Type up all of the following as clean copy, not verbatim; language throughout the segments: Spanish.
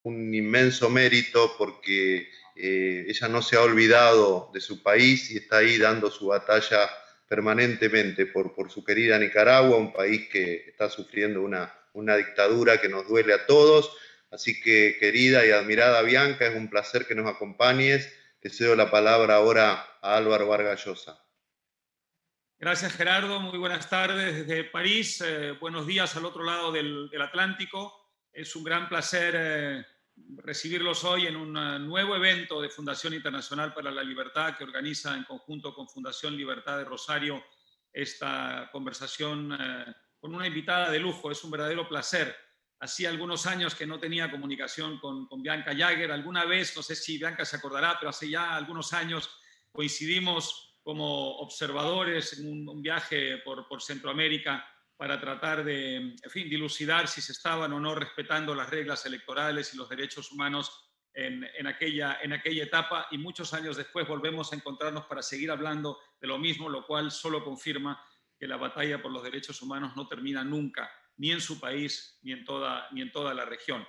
un inmenso mérito porque ella no se ha olvidado de su país y está ahí dando su batalla permanentemente por su querida Nicaragua, un país que está sufriendo una dictadura que nos duele a todos. Así que, querida y admirada Bianca, es un placer que nos acompañes. Te cedo la palabra ahora a Álvaro Vargas Llosa. Gracias, Gerardo. Muy buenas tardes desde París. Buenos días al otro lado del Atlántico. Es un gran placer recibirlos hoy en un nuevo evento de Fundación Internacional para la Libertad que organiza en conjunto con Fundación Libertad de Rosario esta conversación con una invitada de lujo. Es un verdadero placer. Hacía algunos años que no tenía comunicación con Bianca Jagger. Alguna vez, no sé si Bianca se acordará, pero hace ya algunos años coincidimos como observadores en un viaje por Centroamérica para tratar de, en fin, dilucidar si se estaban o no respetando las reglas electorales y los derechos humanos en aquella etapa, y muchos años después volvemos a encontrarnos para seguir hablando de lo mismo, lo cual solo confirma que la batalla por los derechos humanos no termina nunca, ni en su país, ni en toda la región.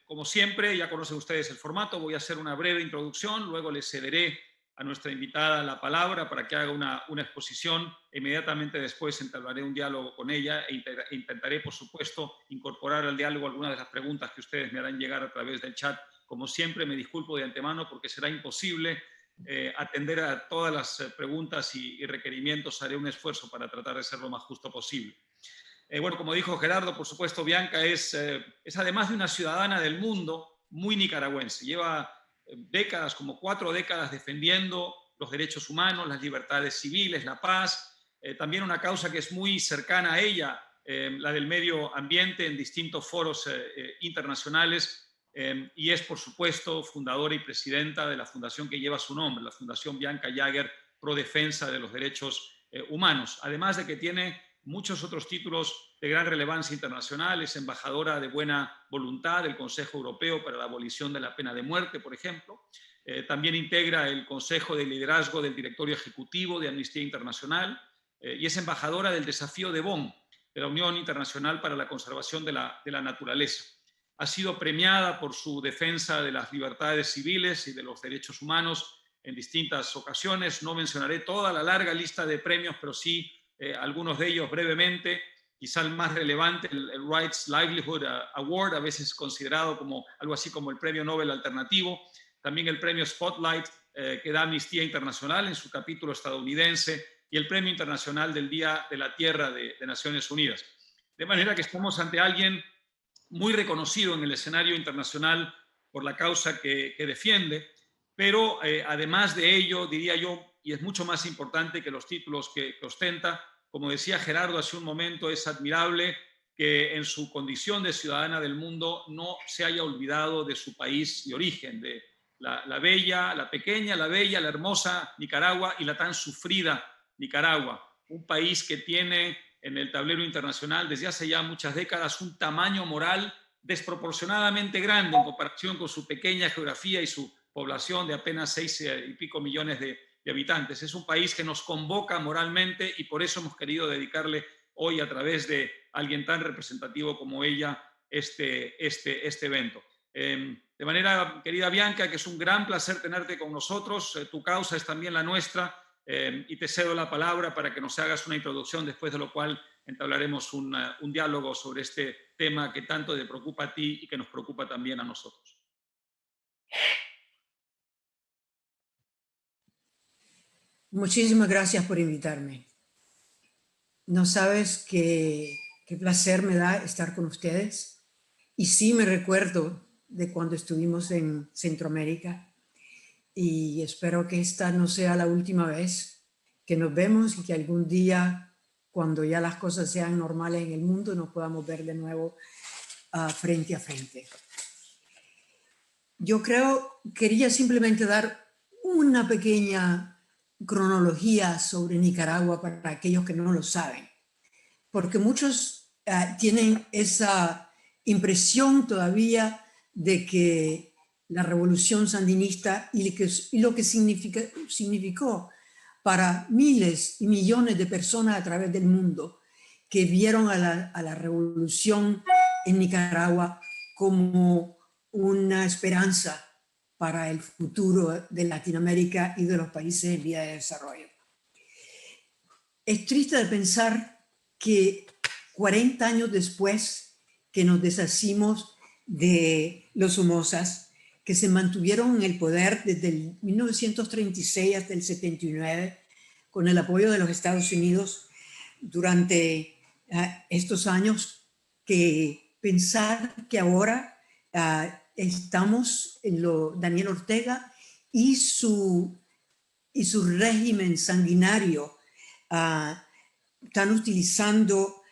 Como siempre, ya conocen ustedes el formato, voy a hacer una breve introducción, luego les cederé a nuestra invitada la palabra para que haga una exposición. Inmediatamente después entablaré un diálogo con ella e intentaré, por supuesto, incorporar al diálogo algunas de las preguntas que ustedes me harán llegar a través del chat. Como siempre, me disculpo de antemano porque será imposible atender a todas las preguntas y requerimientos. Haré un esfuerzo para tratar de ser lo más justo posible. Bueno, como dijo Gerardo, por supuesto, Bianca es además de una ciudadana del mundo, muy nicaragüense. Lleva décadas, como 4 décadas, defendiendo los derechos humanos, las libertades civiles, la paz, también una causa que es muy cercana a ella, la del medio ambiente, en distintos foros internacionales, y es, por supuesto, fundadora y presidenta de la fundación que lleva su nombre, la Fundación Bianca Jagger Pro Defensa de los Derechos Humanos, además de que tiene muchos otros títulos de gran relevancia internacional. Es embajadora de buena voluntad del Consejo Europeo para la abolición de la pena de muerte, por ejemplo. También integra el Consejo de Liderazgo del Directorio Ejecutivo de Amnistía Internacional y es embajadora del Desafío de Bonn, de la Unión Internacional para la Conservación de la Naturaleza. Ha sido premiada por su defensa de las libertades civiles y de los derechos humanos en distintas ocasiones. No mencionaré toda la larga lista de premios, pero sí algunos de ellos brevemente. Quizá el más relevante, el Rights Livelihood Award, a veces considerado como algo así como el premio Nobel alternativo. También el premio Spotlight que da Amnistía Internacional en su capítulo estadounidense, y el premio internacional del Día de la Tierra de Naciones Unidas. De manera que estamos ante alguien muy reconocido en el escenario internacional por la causa que defiende, pero además de ello, diría yo, y es mucho más importante que los títulos que ostenta, como decía Gerardo hace un momento, es admirable que en su condición de ciudadana del mundo no se haya olvidado de su país de origen, de la bella, la pequeña, la bella, la hermosa Nicaragua y la tan sufrida Nicaragua, un país que tiene en el tablero internacional desde hace ya muchas décadas un tamaño moral desproporcionadamente grande en comparación con su pequeña geografía y su población de apenas 6 y pico millones de habitantes. Es un país que nos convoca moralmente y por eso hemos querido dedicarle hoy, a través de alguien tan representativo como ella, este evento. De manera, querida Bianca, que es un gran placer tenerte con nosotros. Tu causa es también la nuestra. Y te cedo la palabra para que nos hagas una introducción, después de lo cual entablaremos un diálogo sobre este tema que tanto te preocupa a ti y que nos preocupa también a nosotros. Muchísimas gracias por invitarme. No sabes qué placer me da estar con ustedes. Y sí me recuerdo de cuando estuvimos en Centroamérica, y espero que esta no sea la última vez que nos vemos y que algún día, cuando ya las cosas sean normales en el mundo, nos podamos ver de nuevo frente a frente. Yo quería simplemente dar una pequeña cronología sobre Nicaragua para aquellos que no lo saben, porque muchos tienen esa impresión todavía de que la revolución sandinista y lo que significó para miles y millones de personas a través del mundo que vieron a la revolución en Nicaragua como una esperanza para el futuro de Latinoamérica y de los países en vía de desarrollo. Es triste de pensar que 40 años después que nos deshacimos de los Somozas, que se mantuvieron en el poder desde el 1936 hasta el 79, con el apoyo de los Estados Unidos durante estos años, que pensar que ahora estamos en Daniel Ortega y su régimen sanguinario están utilizando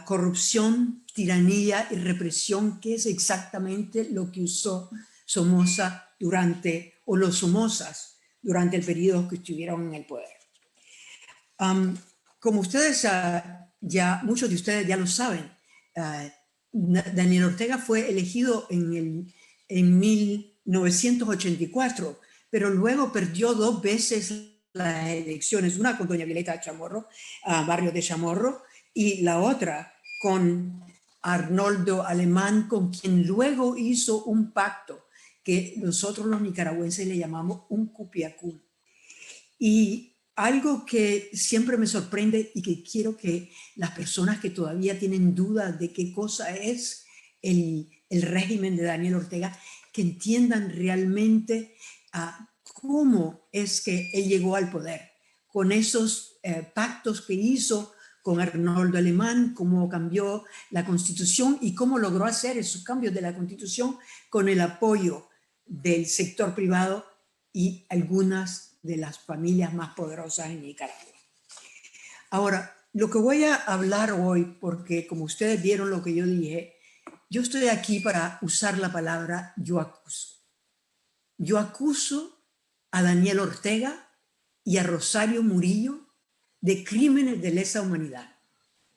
corrupción, tiranía y represión, que es exactamente lo que usó Somoza los Somozas durante el periodo que estuvieron en el poder. Como ustedes muchos de ustedes ya lo saben, Daniel Ortega fue elegido en 1984, pero luego perdió 2 veces las elecciones, una con doña Violeta Chamorro, Barrio de Chamorro, y la otra con Arnoldo Alemán, con quien luego hizo un pacto que nosotros los nicaragüenses le llamamos un cupiacún. Y algo que siempre me sorprende y que quiero que las personas que todavía tienen dudas de qué cosa es el régimen de Daniel Ortega, que entiendan realmente cómo es que él llegó al poder, con esos pactos que hizo con Arnoldo Alemán, cómo cambió la Constitución y cómo logró hacer esos cambios de la Constitución con el apoyo del sector privado y algunas de las familias más poderosas en Nicaragua. Ahora, lo que voy a hablar hoy, porque como ustedes vieron lo que yo dije, yo estoy aquí para usar la palabra yo acuso. Yo acuso a Daniel Ortega y a Rosario Murillo de crímenes de lesa humanidad.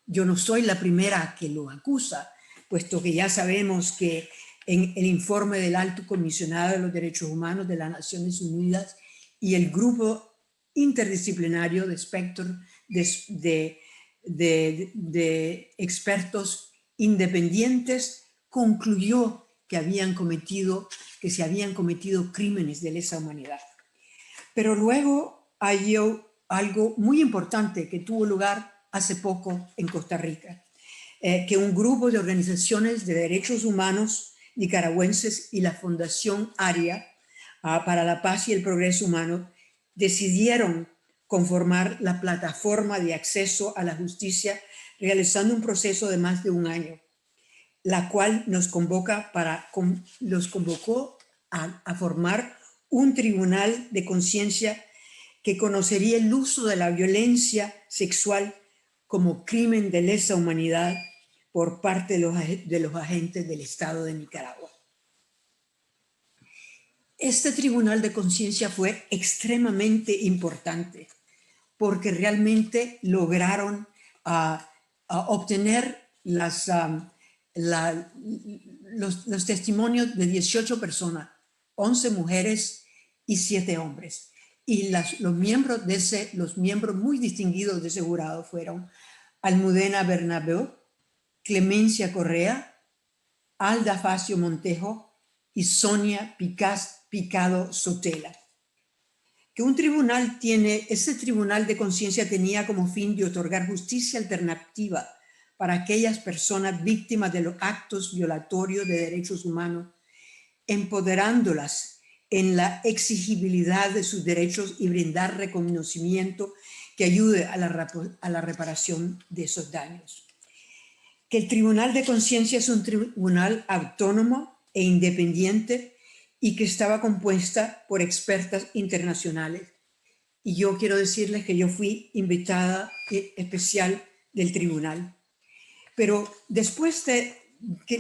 Yo no soy la primera que lo acusa, puesto que ya sabemos que en el informe del Alto Comisionado de los Derechos Humanos de las Naciones Unidas y el grupo interdisciplinario de expertos independientes concluyó que se habían cometido crímenes de lesa humanidad. Pero luego hay algo muy importante que tuvo lugar hace poco en Costa Rica, que un grupo de organizaciones de derechos humanos nicaragüenses y la Fundación ARIA para la Paz y el Progreso Humano decidieron conformar la plataforma de acceso a la justicia, realizando un proceso de más de un año, la cual los convocó a formar un tribunal de conciencia que conocería el uso de la violencia sexual como crimen de lesa humanidad por parte de los agentes del Estado de Nicaragua. Este tribunal de conciencia fue extremadamente importante porque realmente lograron obtener los testimonios de 18 personas, 11 mujeres y 7 hombres. Y los miembros muy distinguidos de ese jurado fueron Almudena Bernabeu, Clemencia Correa, Alda Facio Montejo y Sonia Picado Sotela. Que ese tribunal de conciencia tenía como fin de otorgar justicia alternativa para aquellas personas víctimas de los actos violatorios de derechos humanos, empoderándolas en la exigibilidad de sus derechos y brindar reconocimiento que ayude a la reparación de esos daños. Que el Tribunal de Conciencia es un tribunal autónomo e independiente y que estaba compuesta por expertas internacionales. Y yo quiero decirles que yo fui invitada especial del tribunal. Pero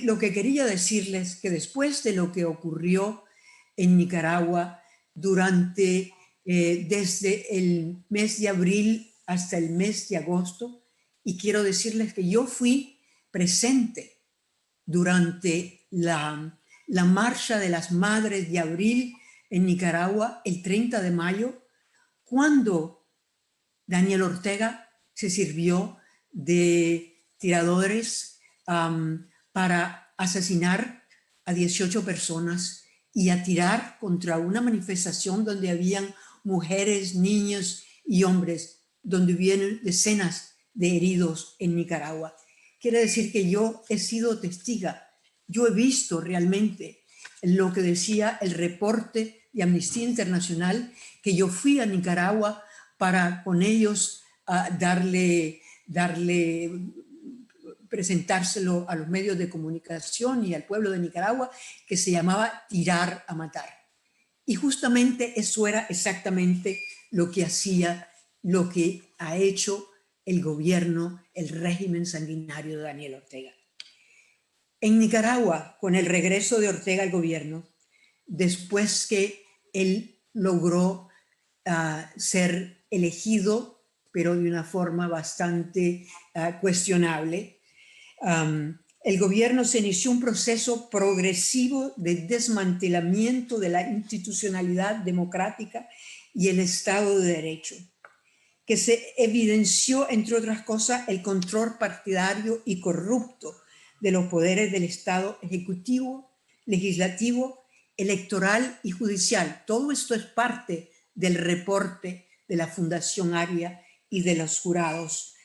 lo que quería decirles, que después de lo que ocurrió en Nicaragua desde el mes de abril hasta el mes de agosto, y quiero decirles que yo fui presente durante la Marcha de las Madres de Abril en Nicaragua, el 30 de mayo, cuando Daniel Ortega se sirvió de tiradores para asesinar a 18 personas y a tirar contra una manifestación donde habían mujeres, niños y hombres, donde hubieron decenas de heridos en Nicaragua. Quiere decir que yo he sido testiga, yo he visto realmente lo que decía el reporte de Amnistía Internacional, que yo fui a Nicaragua para con ellos presentárselo a los medios de comunicación y al pueblo de Nicaragua, que se llamaba Tirar a Matar. Y justamente eso era exactamente lo que ha hecho el gobierno, el régimen sanguinario de Daniel Ortega. En Nicaragua, con el regreso de Ortega al gobierno, después que él logró ser elegido, pero de una forma bastante cuestionable, el gobierno se inició un proceso progresivo de desmantelamiento de la institucionalidad democrática y el Estado de Derecho, que se evidenció, entre otras cosas, el control partidario y corrupto de los poderes del Estado ejecutivo, legislativo, electoral y judicial. Todo esto es parte del reporte de la Fundación ARIA y de los jurados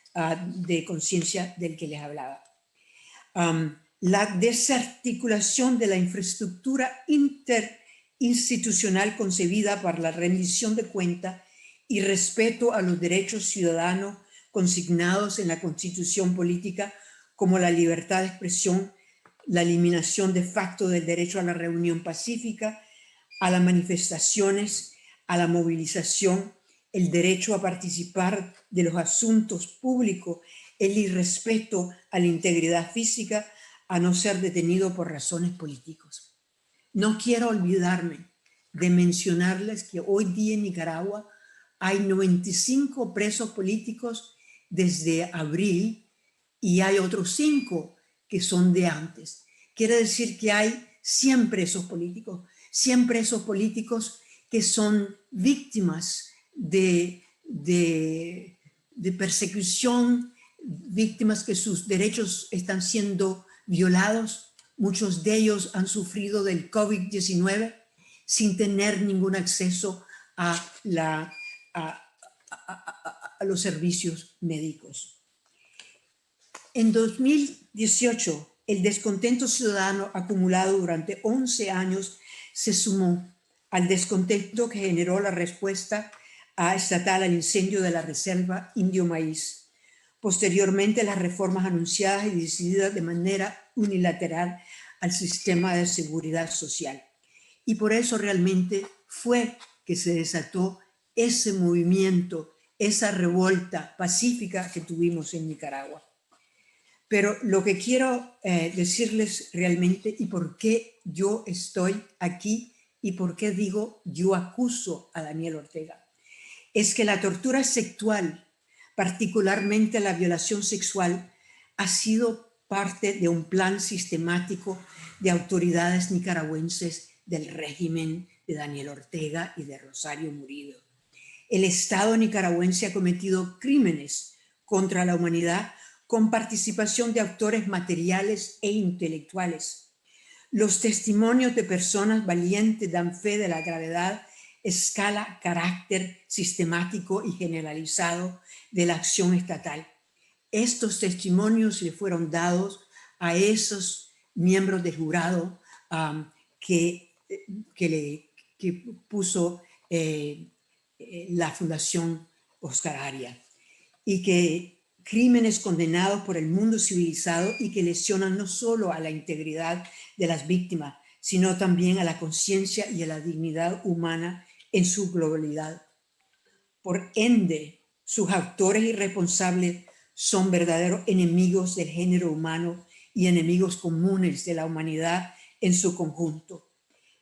de conciencia del que les hablaba. La desarticulación de la infraestructura interinstitucional concebida para la rendición de cuentas y respeto a los derechos ciudadanos consignados en la Constitución política, como la libertad de expresión, la eliminación de facto del derecho a la reunión pacífica, a las manifestaciones, a la movilización, el derecho a participar de los asuntos públicos, el irrespeto a la integridad física, a no ser detenido por razones políticas. No quiero olvidarme de mencionarles que hoy día en Nicaragua hay 95 presos políticos desde abril y hay otros 5 que son de antes. Quiere decir que hay 100 presos políticos que son víctimas de persecución, víctimas que sus derechos están siendo violados. Muchos de ellos han sufrido del COVID-19 sin tener ningún acceso a los servicios médicos. En 2018, el descontento ciudadano acumulado durante 11 años se sumó al descontento que generó la respuesta estatal al incendio de la reserva Indio Maíz. Posteriormente, las reformas anunciadas y decididas de manera unilateral al sistema de seguridad social. Y por eso realmente fue que se desató ese movimiento, esa revuelta pacífica que tuvimos en Nicaragua. Pero lo que quiero decirles realmente y por qué yo estoy aquí y por qué digo yo acuso a Daniel Ortega, es que la tortura sexual, particularmente la violación sexual, ha sido parte de un plan sistemático de autoridades nicaragüenses del régimen de Daniel Ortega y de Rosario Murillo. El Estado nicaragüense ha cometido crímenes contra la humanidad con participación de actores materiales e intelectuales. Los testimonios de personas valientes dan fe de la gravedad, escala, carácter sistemático y generalizado de la acción estatal. Estos testimonios le fueron dados a esos miembros del jurado que puso la Fundación Oscar Aria, y que crímenes condenados por el mundo civilizado y que lesionan no solo a la integridad de las víctimas, sino también a la conciencia y a la dignidad humana en su globalidad. Por ende, sus autores y responsables son verdaderos enemigos del género humano y enemigos comunes de la humanidad en su conjunto.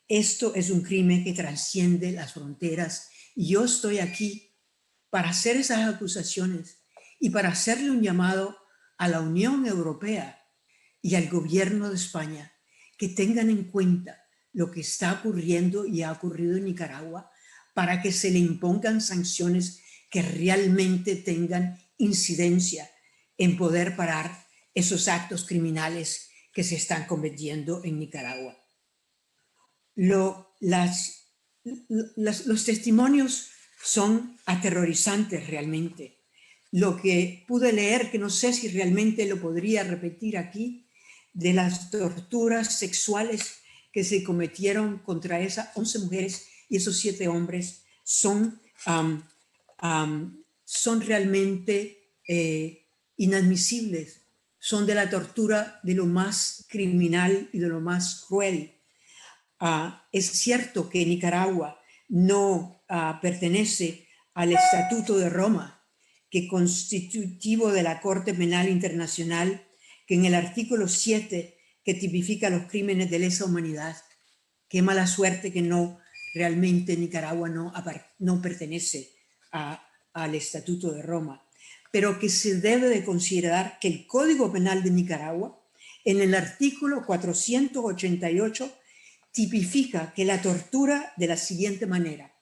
Esto es un crimen que trasciende las fronteras y yo estoy aquí para hacer esas acusaciones y para hacerle un llamado a la Unión Europea y al gobierno de España que tengan en cuenta lo que está ocurriendo y ha ocurrido en Nicaragua para que se le impongan sanciones que realmente tengan incidencia en poder parar esos actos criminales que se están cometiendo en Nicaragua. Los testimonios son aterrorizantes realmente. Lo que pude leer, que no sé si realmente lo podría repetir aquí, de las torturas sexuales que se cometieron contra esas 11 mujeres y esos 7 hombres son realmente inadmisibles. Son de la tortura de lo más criminal y de lo más cruel. Es cierto que Nicaragua no pertenece al Estatuto de Roma, que constitutivo de la Corte Penal Internacional, que en el artículo 7, que tipifica los crímenes de lesa humanidad. Qué mala suerte que realmente Nicaragua no pertenece al Estatuto de Roma, pero que se debe de considerar que el Código Penal de Nicaragua, en el artículo 488, tipifica que la tortura de la siguiente manera: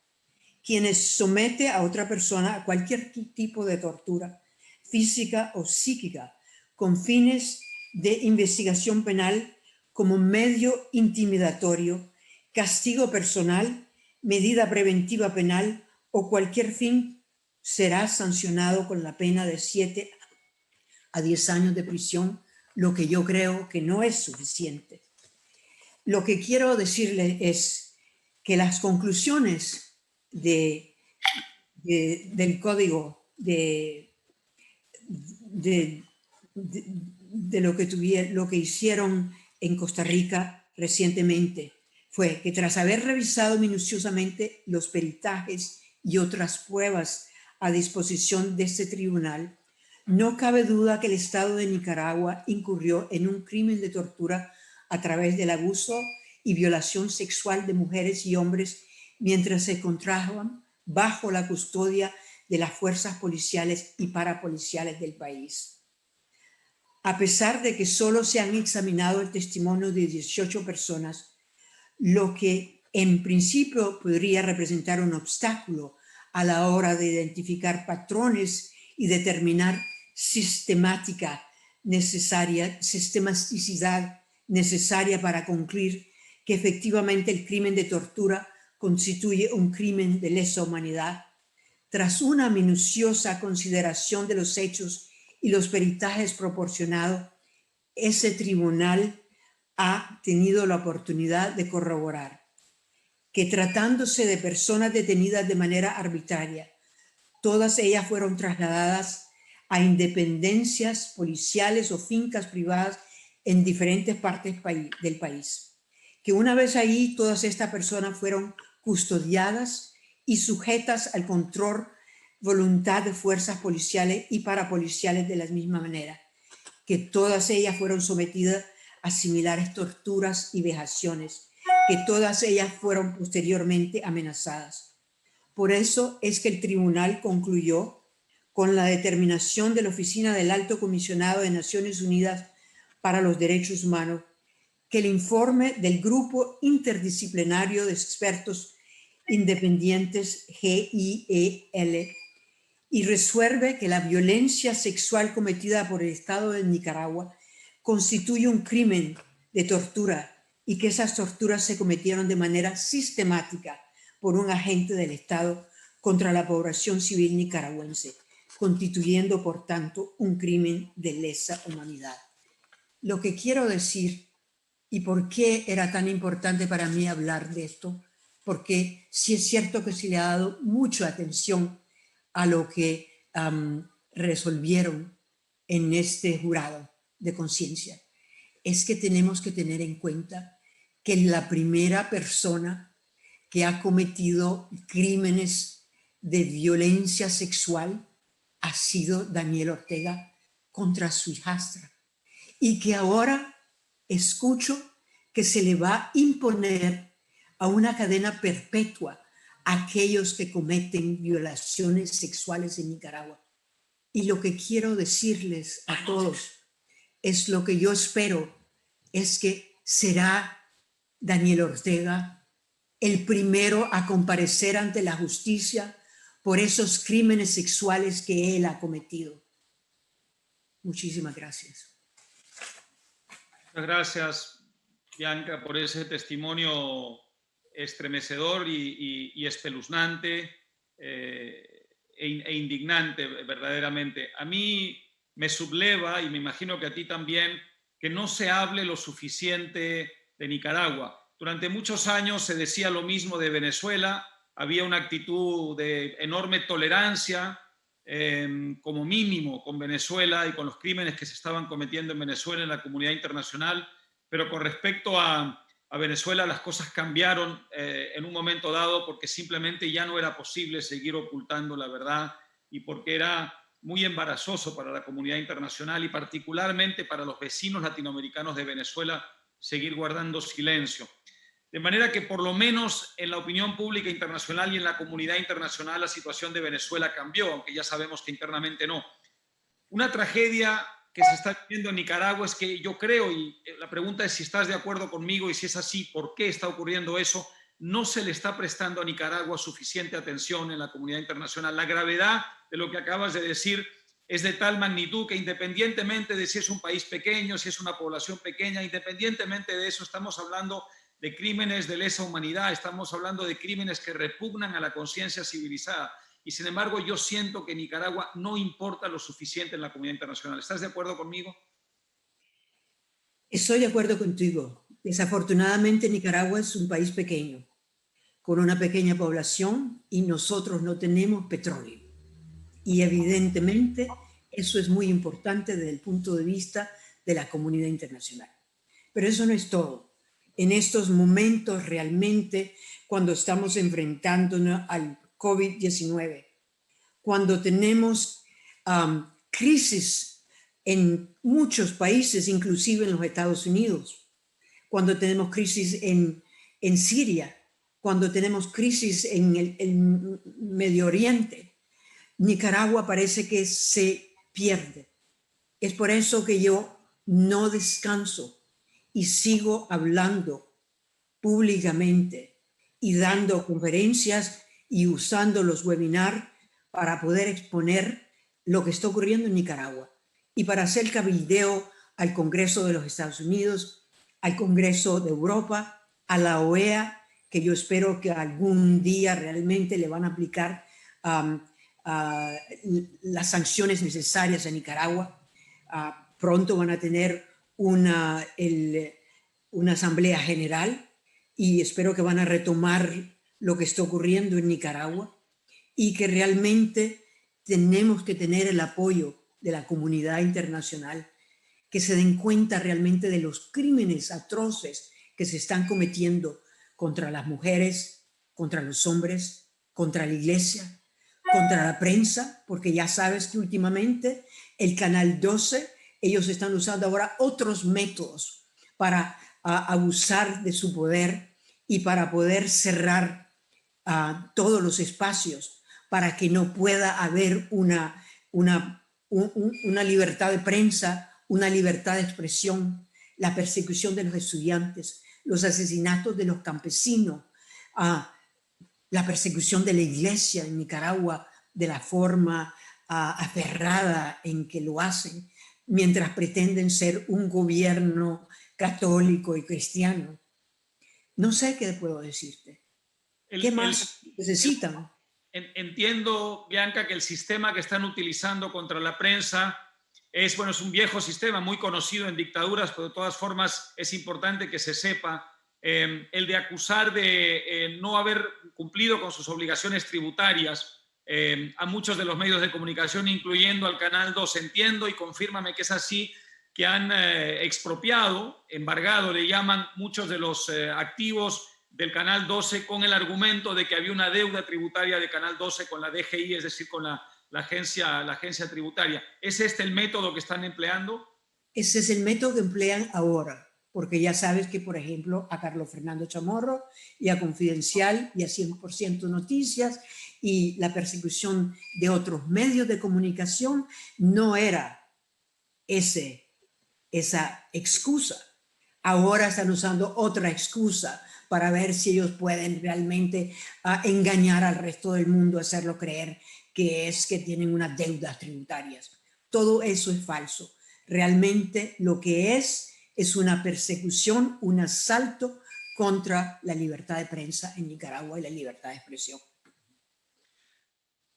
quienes somete a otra persona a cualquier tipo de tortura, física o psíquica, con fines de investigación penal como medio intimidatorio, castigo personal, medida preventiva penal o cualquier fin, será sancionado con la pena de 7 a 10 años de prisión, lo que yo creo que no es suficiente. Lo que quiero decirle es que las conclusiones del código de lo que hicieron en Costa Rica recientemente fue que, tras haber revisado minuciosamente los peritajes y otras pruebas a disposición de este tribunal, no cabe duda que el Estado de Nicaragua incurrió en un crimen de tortura a través del abuso y violación sexual de mujeres y hombres mientras se encontraban bajo la custodia de las fuerzas policiales y parapoliciales del país. A pesar de que solo se han examinado el testimonio de 18 personas, lo que en principio podría representar un obstáculo a la hora de identificar patrones y determinar sistematicidad necesaria para concluir que efectivamente el crimen de tortura constituye un crimen de lesa humanidad. Tras una minuciosa consideración de los hechos y los peritajes proporcionados, ese tribunal ha tenido la oportunidad de corroborar que, tratándose de personas detenidas de manera arbitraria, todas ellas fueron trasladadas a independencias policiales o fincas privadas en diferentes partes del país. Que una vez ahí, todas estas personas fueron custodiadas y sujetas al control, voluntad de fuerzas policiales y parapoliciales de la misma manera. Que todas ellas fueron sometidas a similares torturas y vejaciones. Que todas ellas fueron posteriormente amenazadas. Por eso es que el tribunal concluyó, con la determinación de la Oficina del Alto Comisionado de Naciones Unidas para los Derechos Humanos, que el informe del Grupo Interdisciplinario de Expertos Independientes GIEL y resuelve que la violencia sexual cometida por el Estado de Nicaragua constituye un crimen de tortura y que esas torturas se cometieron de manera sistemática por un agente del Estado contra la población civil nicaragüense, constituyendo, por tanto, un crimen de lesa humanidad. Lo que quiero decir, y por qué era tan importante para mí hablar de esto, porque sí es cierto que se le ha dado mucha atención a lo que resolvieron en este jurado de conciencia, es que tenemos que tener en cuenta que la primera persona que ha cometido crímenes de violencia sexual ha sido Daniel Ortega contra su hijastra, y que ahora escucho que se le va a imponer a una cadena perpetua a aquellos que cometen violaciones sexuales en Nicaragua. Y lo que quiero decirles a todos es lo que yo espero, es que será Daniel Ortega el primero a comparecer ante la justicia por esos crímenes sexuales que él ha cometido. Muchísimas gracias. Muchas gracias, Bianca, por ese testimonio estremecedor y espeluznante e indignante verdaderamente. A mí me subleva, y me imagino que a ti también, que no se hable lo suficiente de Nicaragua. Durante muchos años se decía lo mismo de Venezuela, había una actitud de enorme tolerancia, como mínimo con Venezuela y con los crímenes que se estaban cometiendo en Venezuela en la comunidad internacional, pero con respecto a Venezuela las cosas cambiaron en un momento dado porque simplemente ya no era posible seguir ocultando la verdad y porque era muy embarazoso para la comunidad internacional y particularmente para los vecinos latinoamericanos de Venezuela seguir guardando silencio. De manera que por lo menos en la opinión pública internacional y en la comunidad internacional la situación de Venezuela cambió, aunque ya sabemos que internamente no. Una tragedia que se está viviendo en Nicaragua es que yo creo, y la pregunta es si estás de acuerdo conmigo y si es así, ¿por qué está ocurriendo eso? No se le está prestando a Nicaragua suficiente atención en la comunidad internacional. La gravedad de lo que acabas de decir es de tal magnitud que independientemente de si es un país pequeño, si es una población pequeña, independientemente de eso, estamos hablando de crímenes de lesa humanidad, estamos hablando de crímenes que repugnan a la conciencia civilizada. Y sin embargo, yo siento que Nicaragua no importa lo suficiente en la comunidad internacional. ¿Estás de acuerdo conmigo? Estoy de acuerdo contigo. Desafortunadamente, Nicaragua es un país pequeño, con una pequeña población y nosotros no tenemos petróleo. Y evidentemente eso es muy importante desde el punto de vista de la comunidad internacional. Pero eso no es todo. En estos momentos realmente, cuando estamos enfrentándonos al COVID-19, cuando tenemos crisis en muchos países, inclusive en los Estados Unidos, cuando tenemos crisis en Siria, cuando tenemos crisis en el Medio Oriente, Nicaragua parece que se pierde. Es por eso que yo no descanso y sigo hablando públicamente y dando conferencias y usando los webinars para poder exponer lo que está ocurriendo en Nicaragua y para hacer cabildeo al Congreso de los Estados Unidos, al Congreso de Europa, a la OEA, que yo espero que algún día realmente le van a aplicar las sanciones necesarias a Nicaragua. Pronto van a tener una asamblea general y espero que van a retomar lo que está ocurriendo en Nicaragua y que realmente tenemos que tener el apoyo de la comunidad internacional, que se den cuenta realmente de los crímenes atroces que se están cometiendo contra las mujeres, contra los hombres, contra la iglesia, contra la prensa, porque ya sabes que últimamente el Canal 12, ellos están usando ahora otros métodos para abusar de su poder y para poder cerrar todos los espacios para que no pueda haber una libertad de prensa, una libertad de expresión, la persecución de los estudiantes, los asesinatos de los campesinos, la persecución de la iglesia en Nicaragua de la forma aferrada en que lo hacen, mientras pretenden ser un gobierno católico y cristiano. No sé qué puedo decirte. ¿Qué más necesitan? Entiendo, Bianca, que el sistema que están utilizando contra la prensa es un viejo sistema muy conocido en dictaduras, pero de todas formas es importante que se sepa el de acusar de no haber cumplido con sus obligaciones tributarias a muchos de los medios de comunicación, incluyendo al Canal 2. Entiendo y confírmame que es así, que han expropiado, embargado, le llaman, muchos de los activos del Canal 12 con el argumento de que había una deuda tributaria de Canal 12 con la DGI, es decir, con la agencia tributaria. ¿Es este el método que están empleando? Ese es el método que emplean ahora, porque ya sabes que, por ejemplo, a Carlos Fernando Chamorro y a Confidencial y a 100% Noticias y la persecución de otros medios de comunicación no era esa excusa. Ahora están usando otra excusa para ver si ellos pueden realmente engañar al resto del mundo, hacerlo creer que tienen unas deudas tributarias. Todo eso es falso. Realmente lo que es una persecución, un asalto contra la libertad de prensa en Nicaragua y la libertad de expresión.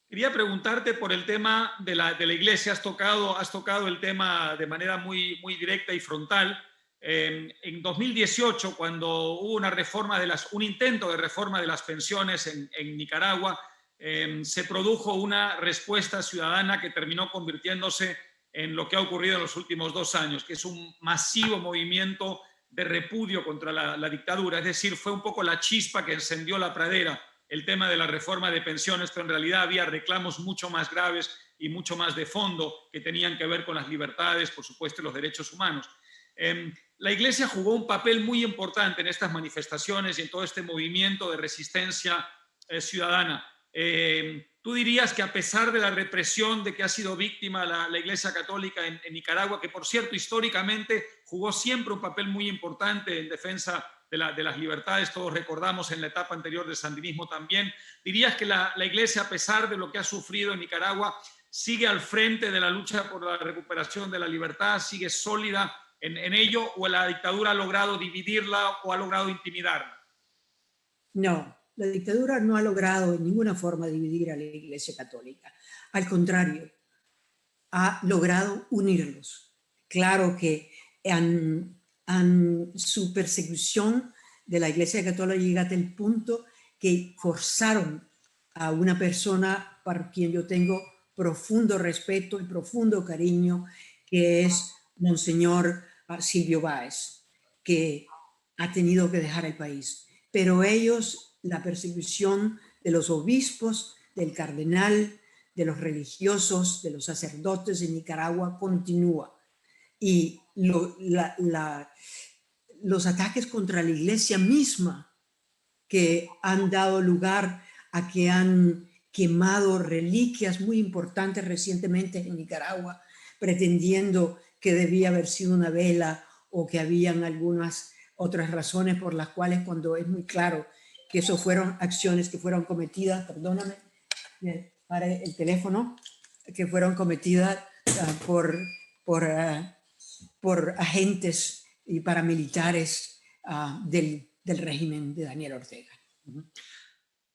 Quería preguntarte por el tema de la iglesia. Has tocado el tema de manera muy directa y frontal. En 2018, cuando hubo un intento de reforma de las pensiones en Nicaragua, se produjo una respuesta ciudadana que terminó convirtiéndose en lo que ha ocurrido en los últimos 2 años, que es un masivo movimiento de repudio contra la dictadura. Es decir, fue un poco la chispa que encendió la pradera, el tema de la reforma de pensiones, pero en realidad había reclamos mucho más graves y mucho más de fondo que tenían que ver con las libertades, por supuesto, y los derechos humanos. La Iglesia jugó un papel muy importante en estas manifestaciones y en todo este movimiento de resistencia ciudadana. ¿Tú dirías que a pesar de la represión de que ha sido víctima la Iglesia Católica en Nicaragua, que por cierto históricamente jugó siempre un papel muy importante en defensa de las libertades, todos recordamos en la etapa anterior del sandinismo también, dirías que la Iglesia, a pesar de lo que ha sufrido en Nicaragua, sigue al frente de la lucha por la recuperación de la libertad, sigue sólida en ello, o la dictadura ha logrado dividirla o ha logrado intimidarla? No, la dictadura no ha logrado en ninguna forma dividir a la Iglesia Católica. Al contrario, ha logrado unirlos. Claro que su persecución de la Iglesia Católica llega hasta el punto que forzaron a una persona para quien yo tengo profundo respeto y profundo cariño, que es Monseñor Silvio Báez, que ha tenido que dejar el país. Pero ellos, la persecución de los obispos, del cardenal, de los religiosos, de los sacerdotes en Nicaragua continúa. Y los ataques contra la iglesia misma, que han dado lugar a que han quemado reliquias muy importantes recientemente en Nicaragua, pretendiendo que debía haber sido una vela o que habían algunas otras razones por las cuales, cuando es muy claro que eso fueron acciones que fueron cometidas, perdóname, para el teléfono, que fueron cometidas por agentes y paramilitares del régimen de Daniel Ortega.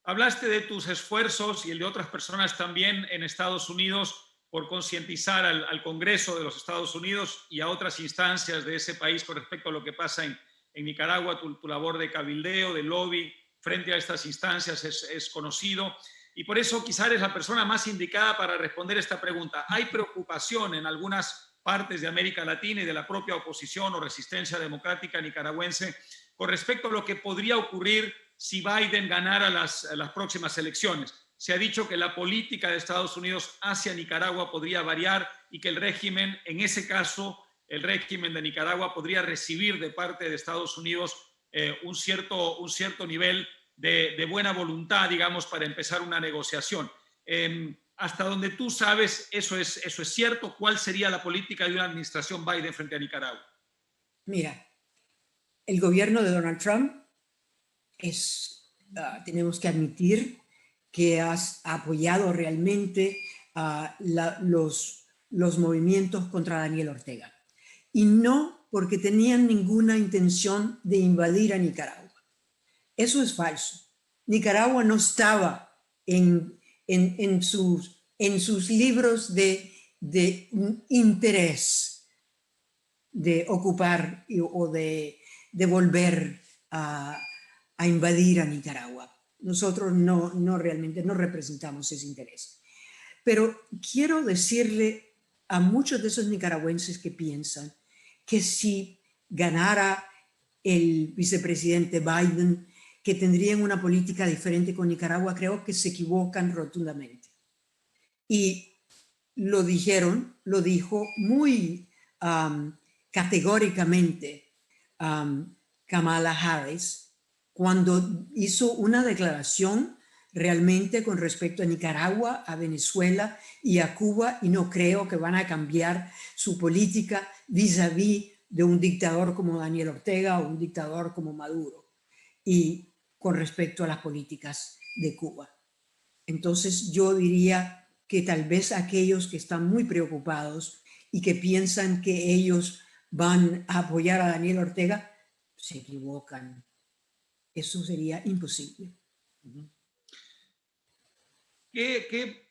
Hablaste de tus esfuerzos y el de otras personas también en Estados Unidos por concientizar al Congreso de los Estados Unidos y a otras instancias de ese país con respecto a lo que pasa en Nicaragua. Tu labor de cabildeo, de lobby frente a estas instancias es conocido, y por eso quizás eres la persona más indicada para responder esta pregunta. ¿Hay preocupación en algunas partes de América Latina y de la propia oposición o resistencia democrática nicaragüense con respecto a lo que podría ocurrir si Biden ganara las próximas elecciones? Se ha dicho que la política de Estados Unidos hacia Nicaragua podría variar y que el régimen, en ese caso, el régimen de Nicaragua podría recibir de parte de Estados Unidos un cierto nivel de buena voluntad, digamos, para empezar una negociación. Hasta donde tú sabes, ¿eso es cierto? ¿Cuál sería la política de una administración Biden frente a Nicaragua? Mira, el gobierno de Donald Trump tenemos que admitir que ha apoyado realmente los movimientos contra Daniel Ortega. Y no porque tenían ninguna intención de invadir a Nicaragua. Eso es falso. Nicaragua no estaba en sus libros de interés de ocupar o de volver a invadir a Nicaragua. Nosotros realmente no representamos ese interés. Pero quiero decirle a muchos de esos nicaragüenses que piensan que si ganara el vicepresidente Biden, que tendrían una política diferente con Nicaragua, creo que se equivocan rotundamente. Y lo dijo muy categóricamente Kamala Harris cuando hizo una declaración realmente con respecto a Nicaragua, a Venezuela y a Cuba, y no creo que van a cambiar su política vis-a-vis de un dictador como Daniel Ortega o un dictador como Maduro, y con respecto a las políticas de Cuba. Entonces yo diría que tal vez aquellos que están muy preocupados y que piensan que ellos van a apoyar a Daniel Ortega se equivocan. eso sería imposible. ¿Qué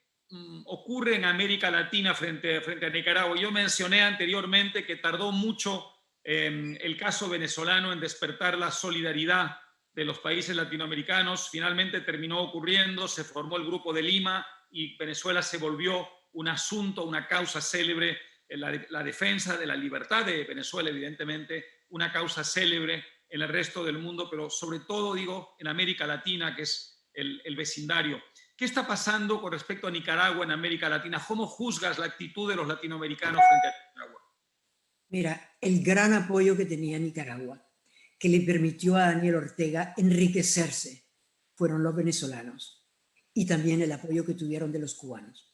ocurre en América Latina frente a Nicaragua? Yo mencioné anteriormente que tardó mucho el caso venezolano en despertar la solidaridad de los países latinoamericanos. Finalmente terminó ocurriendo, se formó el Grupo de Lima y Venezuela se volvió un asunto, una causa célebre, la defensa de la libertad de Venezuela, evidentemente, una causa célebre en el resto del mundo, pero sobre todo, digo, en América Latina, que es el vecindario. ¿Qué está pasando con respecto a Nicaragua en América Latina? ¿Cómo juzgas la actitud de los latinoamericanos frente a Nicaragua? Mira, el gran apoyo que tenía Nicaragua, que le permitió a Daniel Ortega enriquecerse, fueron los venezolanos, y también el apoyo que tuvieron de los cubanos.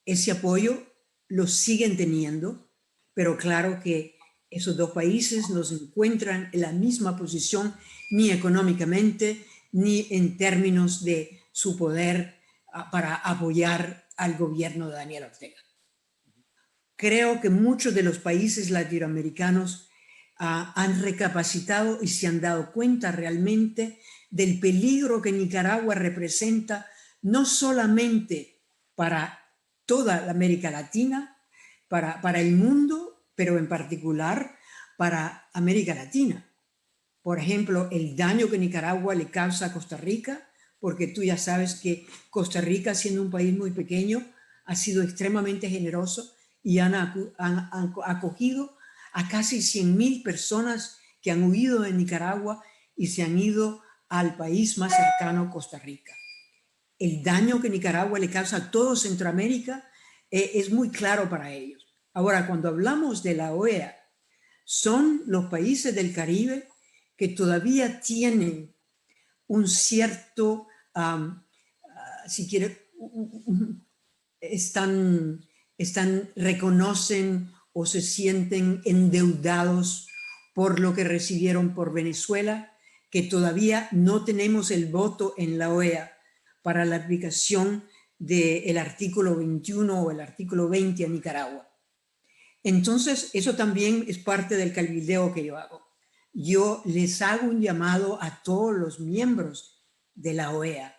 Ese apoyo lo siguen teniendo, pero claro que esos dos países no se encuentran en la misma posición ni económicamente ni en términos de su poder para apoyar al gobierno de Daniel Ortega. Creo que muchos de los países latinoamericanos han recapacitado y se han dado cuenta realmente del peligro que Nicaragua representa, no solamente para toda la América Latina, para el mundo, pero en particular para América Latina. Por ejemplo, el daño que Nicaragua le causa a Costa Rica, porque tú ya sabes que Costa Rica, siendo un país muy pequeño, ha sido extremadamente generoso y han acogido a casi 100,000 personas que han huido de Nicaragua y se han ido al país más cercano, Costa Rica. El daño que Nicaragua le causa a todo Centroamérica es muy claro para ellos. Ahora, cuando hablamos de la OEA, son los países del Caribe que todavía tienen un cierto, si quiere, reconocen o se sienten endeudados por lo que recibieron por Venezuela, que todavía no tenemos el voto en la OEA para la aplicación del artículo 21 o el artículo 20 a Nicaragua. Entonces, eso también es parte del cabildeo que yo hago. Yo les hago un llamado a todos los miembros de la OEA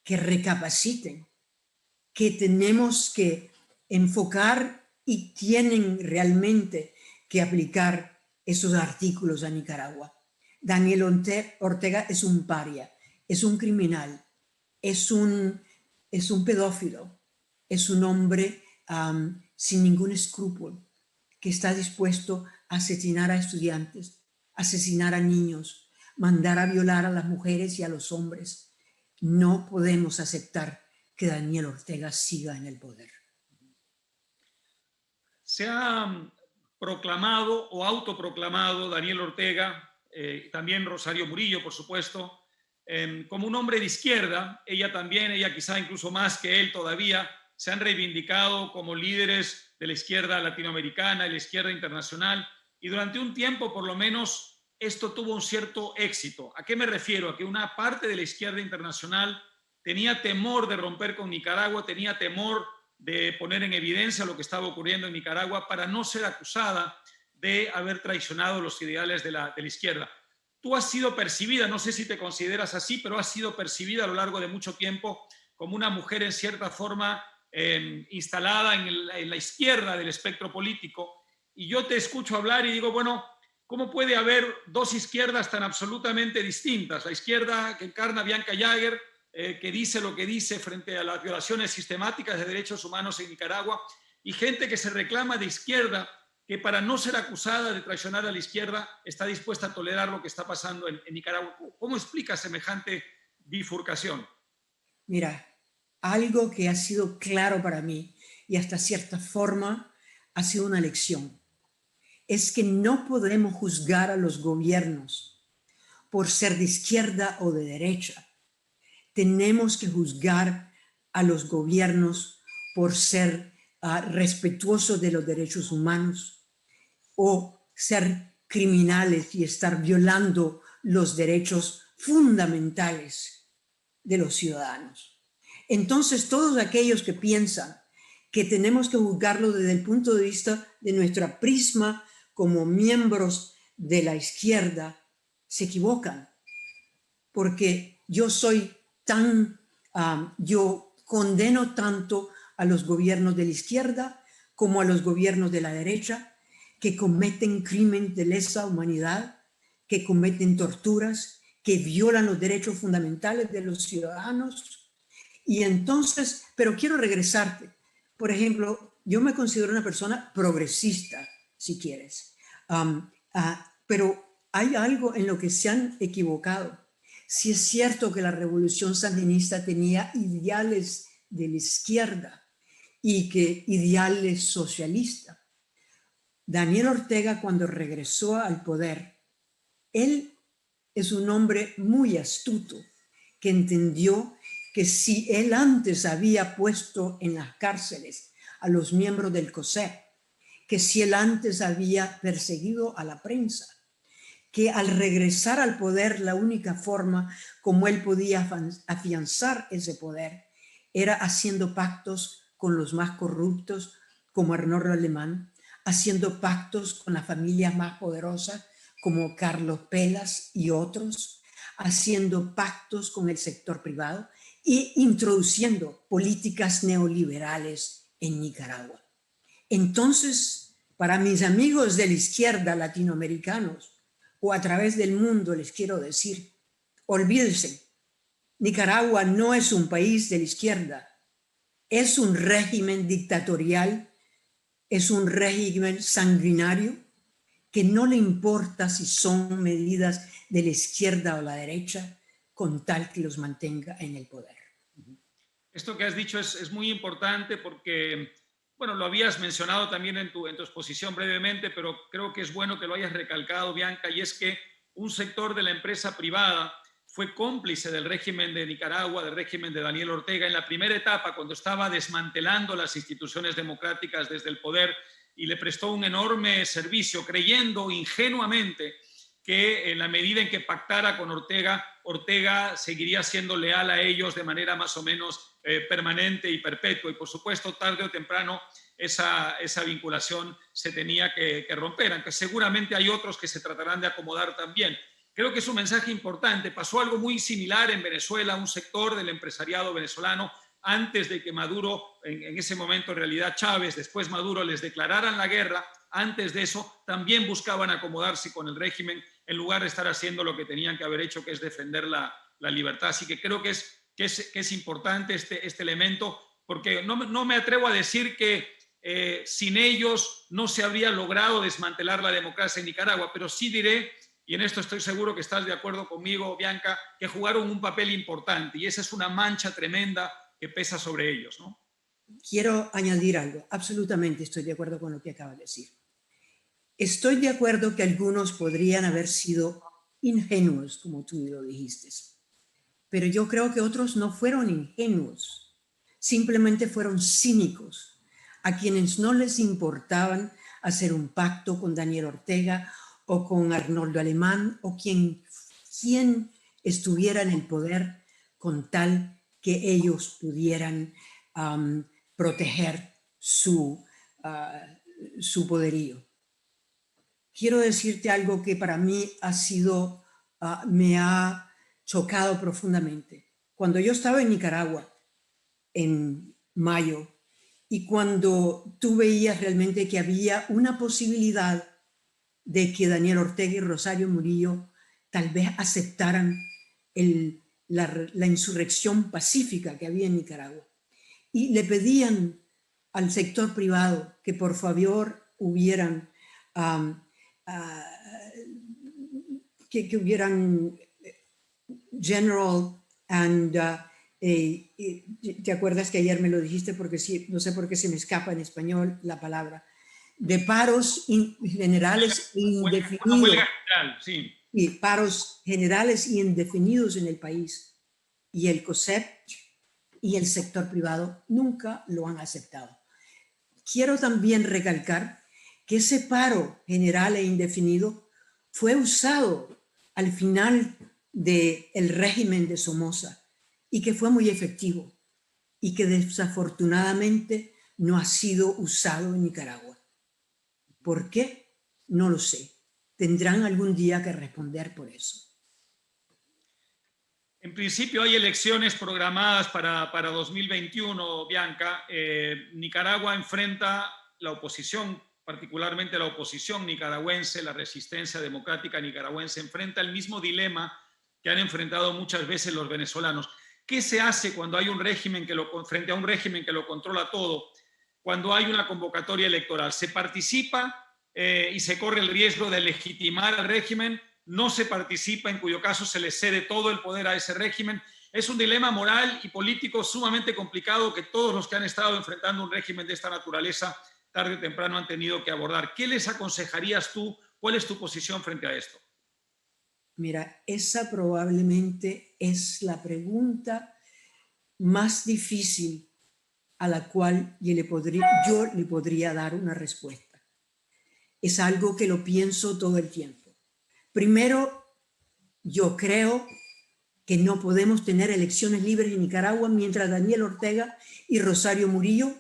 que recapaciten, que tenemos que enfocar y tienen realmente que aplicar esos artículos a Nicaragua. Daniel Ortega es un paria, es un criminal, es un pedófilo, es un hombre sin ningún escrúpulo, que está dispuesto a asesinar a estudiantes, asesinar a niños, mandar a violar a las mujeres y a los hombres. No podemos aceptar que Daniel Ortega siga en el poder. Se ha proclamado o autoproclamado Daniel Ortega, también Rosario Murillo, por supuesto, como un hombre de izquierda. Ella quizá incluso más que él todavía, se han reivindicado como líderes de la izquierda latinoamericana, de la izquierda internacional, y durante un tiempo, por lo menos, esto tuvo un cierto éxito. ¿A qué me refiero? A que una parte de la izquierda internacional tenía temor de romper con Nicaragua, tenía temor de poner en evidencia lo que estaba ocurriendo en Nicaragua para no ser acusada de haber traicionado los ideales de la izquierda. Tú has sido percibida, no sé si te consideras así, pero has sido percibida a lo largo de mucho tiempo como una mujer en cierta forma instalada en la izquierda del espectro político. Y yo te escucho hablar y digo, bueno, ¿cómo puede haber dos izquierdas tan absolutamente distintas? La izquierda que encarna Bianca Jagger, que dice lo que dice frente a las violaciones sistemáticas de derechos humanos en Nicaragua, y gente que se reclama de izquierda, que para no ser acusada de traicionar a la izquierda está dispuesta a tolerar lo que está pasando en Nicaragua. ¿Cómo explica semejante bifurcación? Mira, algo que ha sido claro para mí y hasta cierta forma ha sido una lección, es que no podemos juzgar a los gobiernos por ser de izquierda o de derecha. Tenemos que juzgar a los gobiernos por ser respetuosos de los derechos humanos o ser criminales y estar violando los derechos fundamentales de los ciudadanos. Entonces, todos aquellos que piensan que tenemos que juzgarlo desde el punto de vista de nuestra prisma como miembros de la izquierda, se equivocan. porque yo soy tan, yo condeno tanto a los gobiernos de la izquierda como a los gobiernos de la derecha, que cometen crímenes de lesa humanidad, que cometen torturas, que violan los derechos fundamentales de los ciudadanos. Y entonces, pero quiero regresarte. Por ejemplo, yo me considero una persona progresista, si quieres, pero hay algo en lo que se han equivocado. Si es cierto que la revolución sandinista tenía ideales de la izquierda y que ideales socialistas. Daniel Ortega, cuando regresó al poder, él es un hombre muy astuto que entendió que si él antes había puesto en las cárceles a los miembros del COSEP, que si él antes había perseguido a la prensa, que al regresar al poder la única forma como él podía afianzar ese poder era haciendo pactos con los más corruptos como Arnoldo Alemán, haciendo pactos con las familias más poderosas como Carlos Pelas y otros, haciendo pactos con el sector privado e introduciendo políticas neoliberales en Nicaragua. Entonces, para mis amigos de la izquierda latinoamericanos o a través del mundo les quiero decir, olvídense, Nicaragua no es un país de la izquierda, es un régimen dictatorial, es un régimen sanguinario que no le importa si son medidas de la izquierda o la derecha con tal que los mantenga en el poder. Esto que has dicho es muy importante porque, bueno, lo habías mencionado también en tu exposición brevemente, pero creo que es bueno que lo hayas recalcado, Bianca, y es que un sector de la empresa privada fue cómplice del régimen de Nicaragua, del régimen de Daniel Ortega, en la primera etapa, cuando estaba desmantelando las instituciones democráticas desde el poder, y le prestó un enorme servicio, creyendo ingenuamente que en la medida en que pactara con Ortega, Ortega seguiría siendo leal a ellos de manera más o menos permanente y perpetua. Y por supuesto, tarde o temprano, esa vinculación se tenía que romper, aunque seguramente hay otros que se tratarán de acomodar también. Creo que es un mensaje importante. Pasó algo muy similar en Venezuela, un sector del empresariado venezolano, antes de que Maduro, en ese momento en realidad Chávez, después Maduro, les declararan la guerra. Antes de eso también buscaban acomodarse con el régimen en lugar de estar haciendo lo que tenían que haber hecho, que es defender la libertad. Así que creo que es importante este elemento, porque no me atrevo a decir que sin ellos no se habría logrado desmantelar la democracia en Nicaragua, pero sí diré, y en esto estoy seguro que estás de acuerdo conmigo, Bianca, que jugaron un papel importante y esa es una mancha tremenda que pesa sobre ellos, ¿no? Quiero añadir algo. Absolutamente estoy de acuerdo con lo que acabas de decir. Estoy de acuerdo que algunos podrían haber sido ingenuos, como tú lo dijiste, pero yo creo que otros no fueron ingenuos, simplemente fueron cínicos, a quienes no les importaban hacer un pacto con Daniel Ortega o con Arnoldo Alemán o quien estuviera en el poder con tal que ellos pudieran proteger su poderío. Quiero decirte algo que para mí me ha chocado profundamente. Cuando yo estaba en Nicaragua en mayo y cuando tú veías realmente que había una posibilidad de que Daniel Ortega y Rosario Murillo tal vez aceptaran la insurrección pacífica que había en Nicaragua y le pedían al sector privado que por favor hubieran que hubieran general and te acuerdas que ayer me lo dijiste porque sí, no sé por qué se me escapa en español la palabra, de paros generales e indefinidos. Huelga general, sí. Y paros generales y indefinidos en el país. Y el COSEP y el sector privado nunca lo han aceptado. Quiero también recalcar que ese paro general e indefinido fue usado al final del régimen de Somoza y que fue muy efectivo y que desafortunadamente no ha sido usado en Nicaragua. ¿Por qué? No lo sé. Tendrán algún día que responder por eso. En principio hay elecciones programadas para 2021, Bianca. Nicaragua enfrenta la oposición, particularmente la oposición nicaragüense, la resistencia democrática nicaragüense, enfrenta el mismo dilema que han enfrentado muchas veces los venezolanos. ¿Qué se hace cuando hay un régimen frente a un régimen que lo controla todo? Cuando hay una convocatoria electoral, ¿se participa y se corre el riesgo de legitimar al régimen? ¿No se participa, en cuyo caso se le cede todo el poder a ese régimen? Es un dilema moral y político sumamente complicado que todos los que han estado enfrentando un régimen de esta naturaleza tarde o temprano han tenido que abordar. ¿Qué les aconsejarías tú? ¿Cuál es tu posición frente a esto? Mira, esa probablemente es la pregunta más difícil a la cual yo le podría dar una respuesta. Es algo que lo pienso todo el tiempo. Primero, yo creo que no podemos tener elecciones libres en Nicaragua mientras Daniel Ortega y Rosario Murillo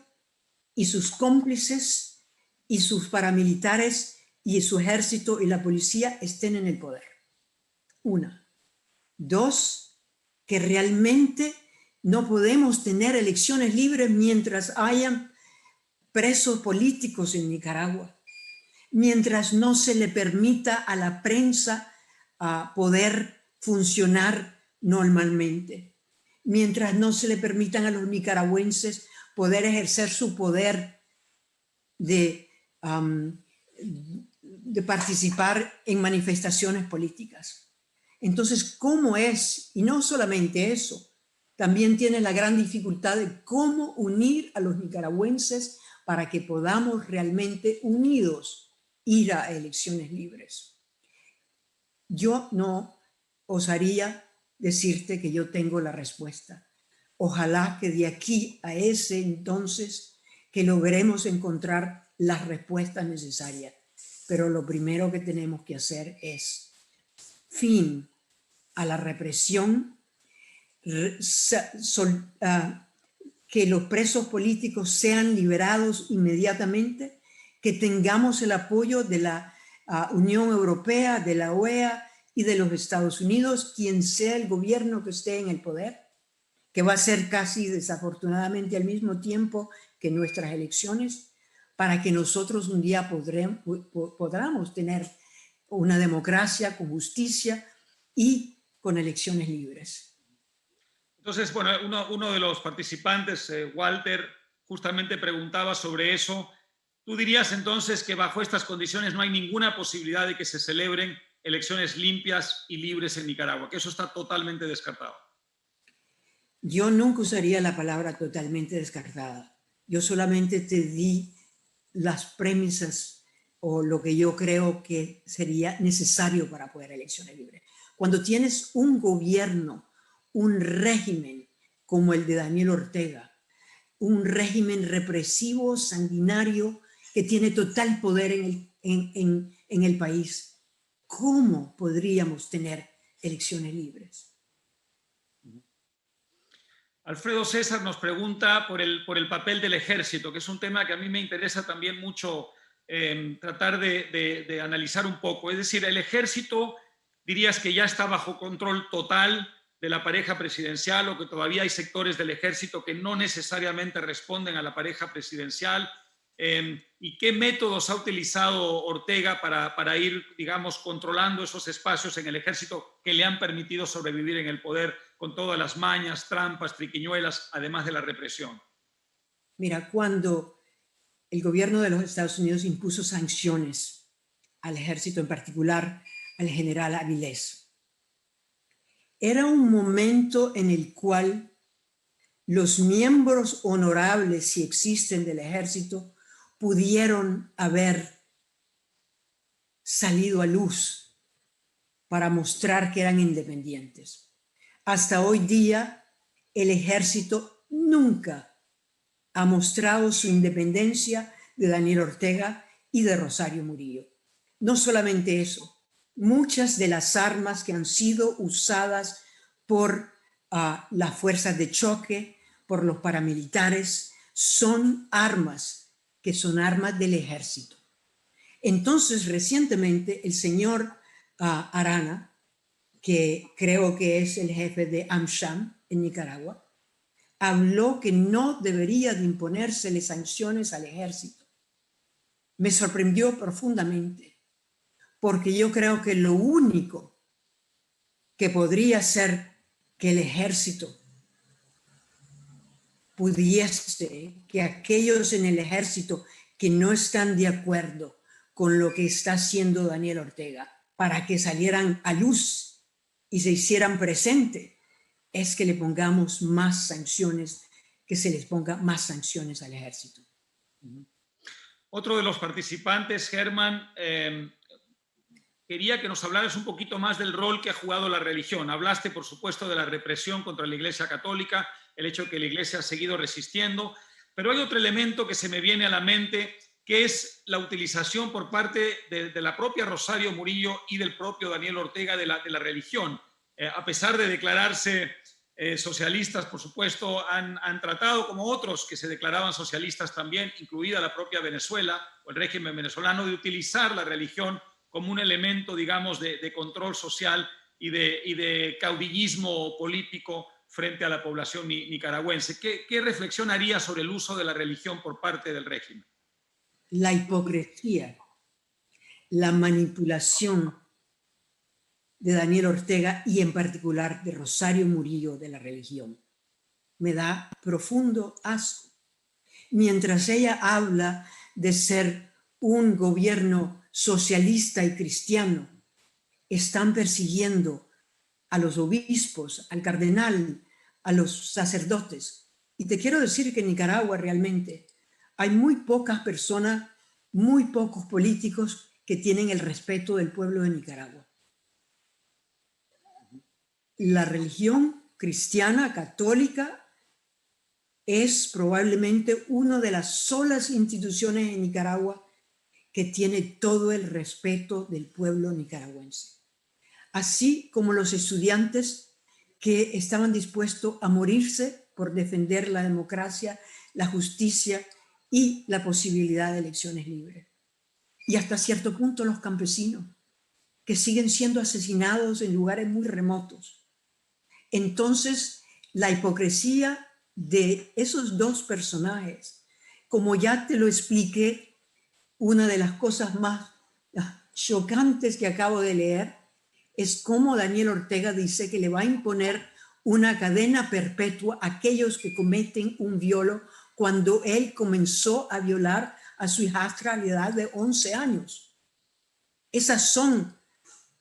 y sus cómplices y sus paramilitares y su ejército y la policía estén en el poder. Una. Dos, que realmente no podemos tener elecciones libres mientras hayan presos políticos en Nicaragua, mientras no se le permita a la prensa poder funcionar normalmente, mientras no se le permitan a los nicaragüenses poder ejercer su poder de participar en manifestaciones políticas. Entonces, ¿cómo es? Y no solamente eso, también tiene la gran dificultad de cómo unir a los nicaragüenses para que podamos realmente unidos ir a elecciones libres. Yo no osaría decirte que yo tengo la respuesta. Ojalá que de aquí a ese entonces que logremos encontrar las respuestas necesarias. Pero lo primero que tenemos que hacer es fin a la represión, que los presos políticos sean liberados inmediatamente, que tengamos el apoyo de la Unión Europea, de la OEA y de los Estados Unidos, quien sea el gobierno que esté en el poder, que va a ser casi desafortunadamente al mismo tiempo que nuestras elecciones, para que nosotros un día podamos tener una democracia con justicia y con elecciones libres. Entonces, bueno, uno de los participantes, Walter, justamente preguntaba sobre eso. ¿Tú dirías entonces que bajo estas condiciones no hay ninguna posibilidad de que se celebren elecciones limpias y libres en Nicaragua? Que eso está totalmente descartado. Yo nunca usaría la palabra totalmente descartada. Yo solamente te di las premisas o lo que yo creo que sería necesario para poder elecciones libres. Cuando tienes un gobierno, un régimen como el de Daniel Ortega, un régimen represivo, sanguinario, que tiene total poder en el país, ¿cómo podríamos tener elecciones libres? Alfredo César nos pregunta por el papel del ejército, que es un tema que a mí me interesa también mucho tratar de analizar un poco. Es decir, el ejército, dirías que ya está bajo control total de la pareja presidencial, o que todavía hay sectores del ejército que no necesariamente responden a la pareja presidencial. ¿Y qué métodos ha utilizado Ortega para ir, digamos, controlando esos espacios en el ejército que le han permitido sobrevivir en el poder con todas las mañas, trampas, triquiñuelas, además de la represión? Mira, cuando el gobierno de los Estados Unidos impuso sanciones al ejército, en particular al general Avilés, era un momento en el cual los miembros honorables, si existen, del ejército, pudieron haber salido a luz para mostrar que eran independientes. Hasta hoy día, el ejército nunca ha mostrado su independencia de Daniel Ortega y de Rosario Murillo. No solamente eso, muchas de las armas que han sido usadas por las fuerzas de choque, por los paramilitares, son armas que son armas del ejército. Entonces, recientemente, el señor Arana que creo que es el jefe de AmSham en Nicaragua, habló que no debería de imponérsele sanciones al ejército. Me sorprendió profundamente, porque yo creo que lo único que podría ser que el ejército pudiese, que aquellos en el ejército que no están de acuerdo con lo que está haciendo Daniel Ortega, para que salieran a luz y se hicieran presente, es que le pongamos más sanciones, que se les ponga más sanciones al ejército. Otro de los participantes, Germán, quería que nos hablaras un poquito más del rol que ha jugado la religión. Hablaste, por supuesto, de la represión contra la Iglesia Católica, el hecho de que la Iglesia ha seguido resistiendo, pero hay otro elemento que se me viene a la mente, que es la utilización por parte de la propia Rosario Murillo y del propio Daniel Ortega de la religión. A pesar de declararse socialistas, por supuesto, han tratado, como otros que se declaraban socialistas también, incluida la propia Venezuela o el régimen venezolano, de utilizar la religión como un elemento, digamos, de control social y de caudillismo político frente a la población nicaragüense. ¿Qué reflexión haría sobre el uso de la religión por parte del régimen? La hipocresía, la manipulación de Daniel Ortega y en particular de Rosario Murillo de la religión me da profundo asco. Mientras ella habla de ser un gobierno socialista y cristiano, están persiguiendo a los obispos, al cardenal, a los sacerdotes. Y te quiero decir que en Nicaragua realmente hay muy pocas personas, muy pocos políticos que tienen el respeto del pueblo de Nicaragua. La religión cristiana, católica, es probablemente una de las solas instituciones en Nicaragua que tiene todo el respeto del pueblo nicaragüense. Así como los estudiantes que estaban dispuestos a morirse por defender la democracia, la justicia y la posibilidad de elecciones libres. Y hasta cierto punto los campesinos, que siguen siendo asesinados en lugares muy remotos. Entonces, la hipocresía de esos dos personajes, como ya te lo expliqué, una de las cosas más chocantes que acabo de leer es cómo Daniel Ortega dice que le va a imponer una cadena perpetua a aquellos que cometen un violo cuando él comenzó a violar a su hijastra a la edad de 11 años. Esas son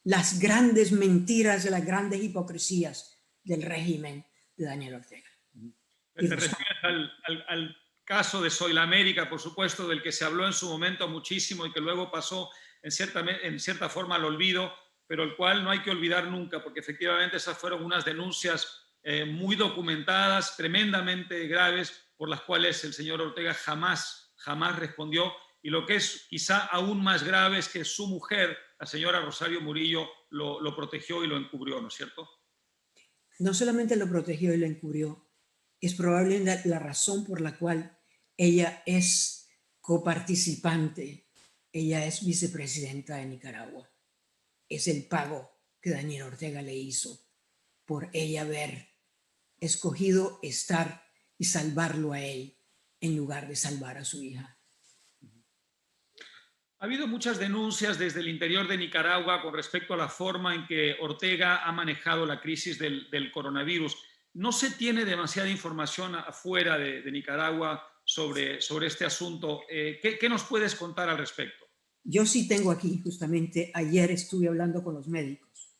las grandes mentiras, las grandes hipocresías del régimen de Daniel Ortega. Te refieres al caso de Soilamérica, por supuesto, del que se habló en su momento muchísimo y que luego pasó en cierta forma al olvido, pero el cual no hay que olvidar nunca, porque efectivamente esas fueron unas denuncias muy documentadas, tremendamente graves, por las cuales el señor Ortega jamás respondió. Y lo que es quizá aún más grave es que su mujer, la señora Rosario Murillo, lo protegió y lo encubrió, ¿no es cierto? No solamente lo protegió y lo encubrió, es probablemente la razón por la cual ella es coparticipante, ella es vicepresidenta de Nicaragua. Es el pago que Daniel Ortega le hizo por ella haber escogido estar y salvarlo a él en lugar de salvar a su hija. Ha habido muchas denuncias desde el interior de Nicaragua con respecto a la forma en que Ortega ha manejado la crisis del coronavirus. No se tiene demasiada información afuera de Nicaragua sobre este asunto. ¿Qué nos puedes contar al respecto? Yo sí tengo aquí, justamente ayer estuve hablando con los médicos.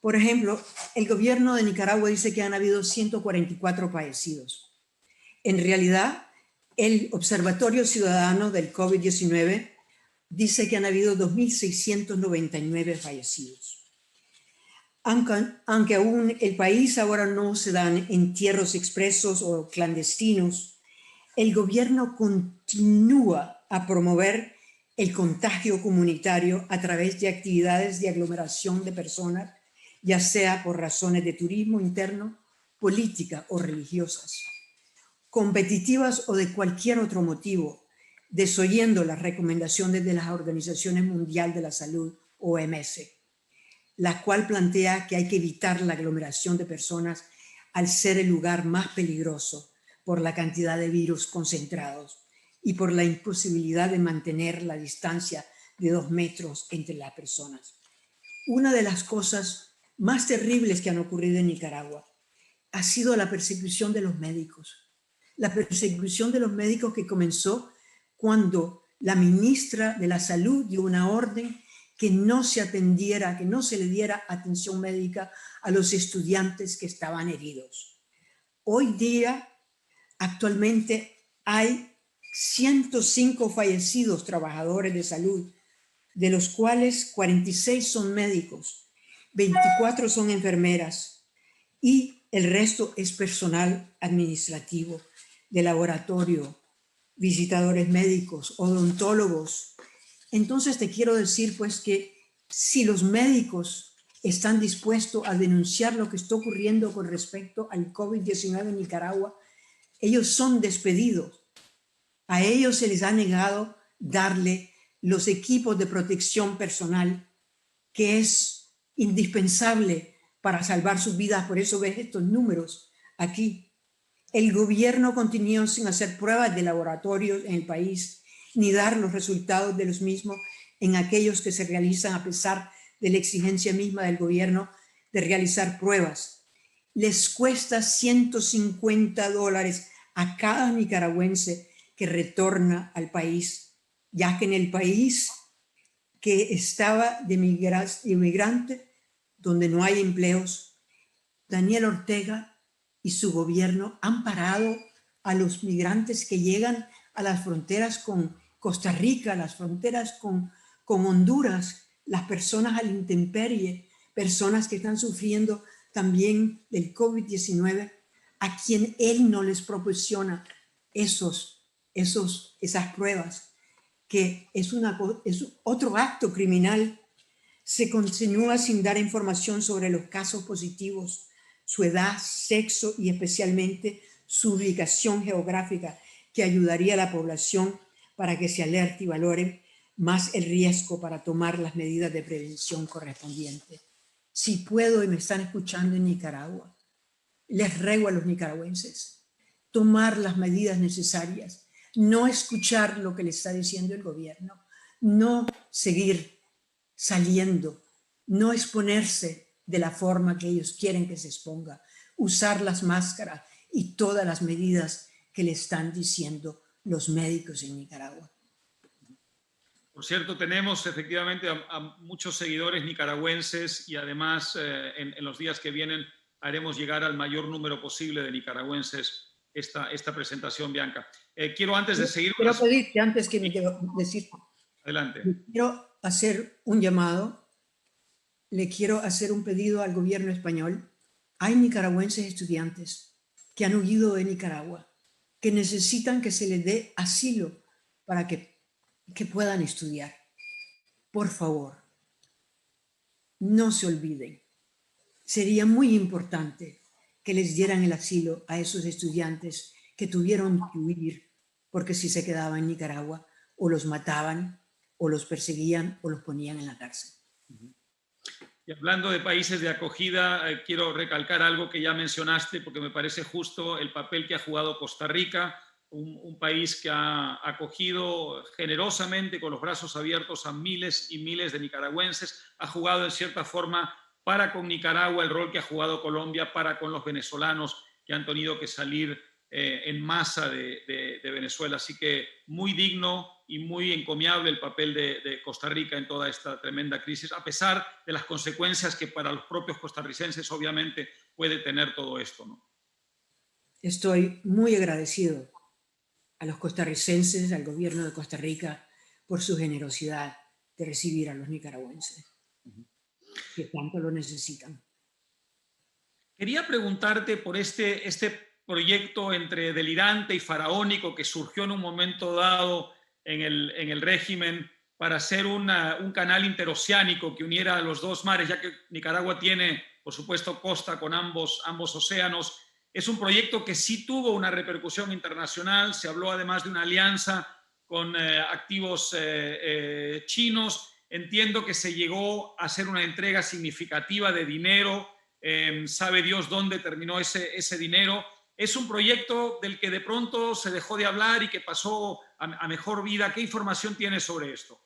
Por ejemplo, el gobierno de Nicaragua dice que han habido 144 fallecidos. En realidad, el Observatorio Ciudadano del COVID-19 dice que han habido 2.699 fallecidos. Aunque aún el país ahora no se dan entierros expresos o clandestinos, el gobierno continúa a promover el contagio comunitario a través de actividades de aglomeración de personas, ya sea por razones de turismo interno, política o religiosas, competitivas o de cualquier otro motivo, desoyendo las recomendaciones de las Organizaciones Mundial de la Salud, OMS. la cual plantea que hay que evitar la aglomeración de personas al ser el lugar más peligroso por la cantidad de virus concentrados y por la imposibilidad de mantener la distancia de 2 metros entre las personas. Una de las cosas más terribles que han ocurrido en Nicaragua ha sido la persecución de los médicos. La persecución de los médicos que comenzó cuando la ministra de la Salud dio una orden que no se atendiera, que no se le diera atención médica a los estudiantes que estaban heridos. Hoy día, actualmente, hay 105 fallecidos trabajadores de salud, de los cuales 46 son médicos, 24 son enfermeras y el resto es personal administrativo, de laboratorio, visitadores médicos, odontólogos. Entonces te quiero decir pues que si los médicos están dispuestos a denunciar lo que está ocurriendo con respecto al COVID-19 en Nicaragua, ellos son despedidos. A ellos se les ha negado darle los equipos de protección personal, que es indispensable para salvar sus vidas. Por eso ves estos números aquí. El gobierno continuó sin hacer pruebas de laboratorios en el país, ni dar los resultados de los mismos en aquellos que se realizan a pesar de la exigencia misma del gobierno de realizar pruebas. Les cuesta $150 a cada nicaragüense que retorna al país, ya que en el país que estaba de inmigrante, donde no hay empleos, Daniel Ortega y su gobierno han parado a los migrantes que llegan a las fronteras con Costa Rica, las fronteras con Honduras, las personas a la intemperie, personas que están sufriendo también del COVID-19, a quien él no les proporciona esas pruebas, que es otro acto criminal. Se continúa sin dar información sobre los casos positivos, su edad, sexo y especialmente su ubicación geográfica, que ayudaría a la población para que se alerte y valore más el riesgo para tomar las medidas de prevención correspondientes. Si puedo y me están escuchando en Nicaragua, les ruego a los nicaragüenses tomar las medidas necesarias, no escuchar lo que le está diciendo el gobierno, no seguir saliendo, no exponerse de la forma que ellos quieren que se exponga, usar las máscaras y todas las medidas que le están diciendo los médicos en Nicaragua. Por cierto, tenemos efectivamente a muchos seguidores nicaragüenses y además en los días que vienen haremos llegar al mayor número posible de nicaragüenses esta presentación, Bianca. Quiero antes de seguir... Quiero pedirte, antes que me decir... Adelante. Quiero hacer un llamado, le quiero hacer un pedido al gobierno español. Hay nicaragüenses estudiantes que han huido de Nicaragua, que necesitan que se les dé asilo para que puedan estudiar. Por favor, no se olviden. Sería muy importante que les dieran el asilo a esos estudiantes que tuvieron que huir, porque si se quedaban en Nicaragua o los mataban o los perseguían o los ponían en la cárcel. Y hablando de países de acogida, quiero recalcar algo que ya mencionaste porque me parece justo el papel que ha jugado Costa Rica, un país que ha acogido generosamente con los brazos abiertos a miles y miles de nicaragüenses, ha jugado en cierta forma para con Nicaragua el rol que ha jugado Colombia para con los venezolanos que han tenido que salir en masa de Venezuela. Así que muy digno y muy encomiable el papel de Costa Rica en toda esta tremenda crisis, a pesar de las consecuencias que para los propios costarricenses obviamente puede tener todo esto, ¿no? Estoy muy agradecido a los costarricenses, al gobierno de Costa Rica, por su generosidad de recibir a los nicaragüenses, que tanto lo necesitan. Quería preguntarte por este proyecto entre delirante y faraónico que surgió en un momento dado en el régimen para hacer un canal interoceánico que uniera a los dos mares, ya que Nicaragua tiene, por supuesto, costa con ambos océanos. Es un proyecto que sí tuvo una repercusión internacional. Se habló además de una alianza con activos chinos. Entiendo que se llegó a hacer una entrega significativa de dinero. Sabe Dios dónde terminó ese dinero. Es un proyecto del que de pronto se dejó de hablar y que pasó a mejor vida. ¿Qué información tienes sobre esto?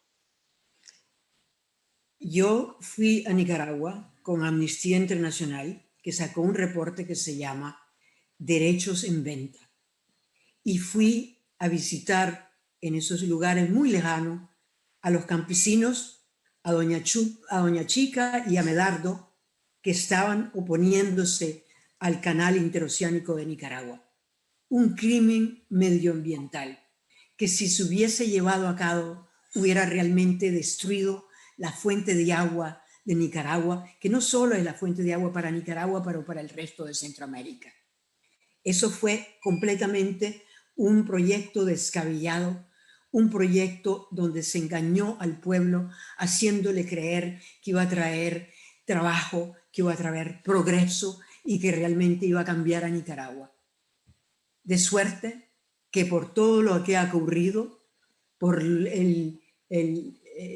Yo fui a Nicaragua con Amnistía Internacional, que sacó un reporte que se llama Derechos en Venta. Y fui a visitar en esos lugares muy lejanos a los campesinos, a Doña Chica y a Medardo, que estaban oponiéndose al canal interoceánico de Nicaragua. Un crimen medioambiental que, si se hubiese llevado a cabo, hubiera realmente destruido la fuente de agua de Nicaragua, que no solo es la fuente de agua para Nicaragua, pero para el resto de Centroamérica. Eso fue completamente un proyecto descabellado, un proyecto donde se engañó al pueblo, haciéndole creer que iba a traer trabajo, que iba a traer progreso y que realmente iba a cambiar a Nicaragua. De suerte que por todo lo que ha ocurrido, por el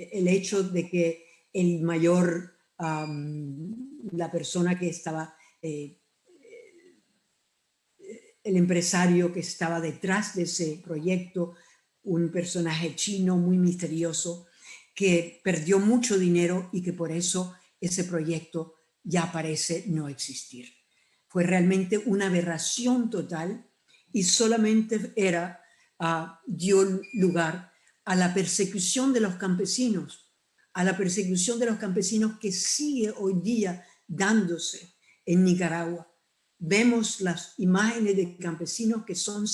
hecho de que el mayor, la persona que estaba, el empresario que estaba detrás de ese proyecto, un personaje chino muy misterioso, que perdió mucho dinero y que por eso ese proyecto ya parece no existir. Fue realmente una aberración total y solamente dio lugar a la persecución de los campesinos, que sigue hoy día dándose en Nicaragua. Vemos las imágenes de campesinos que están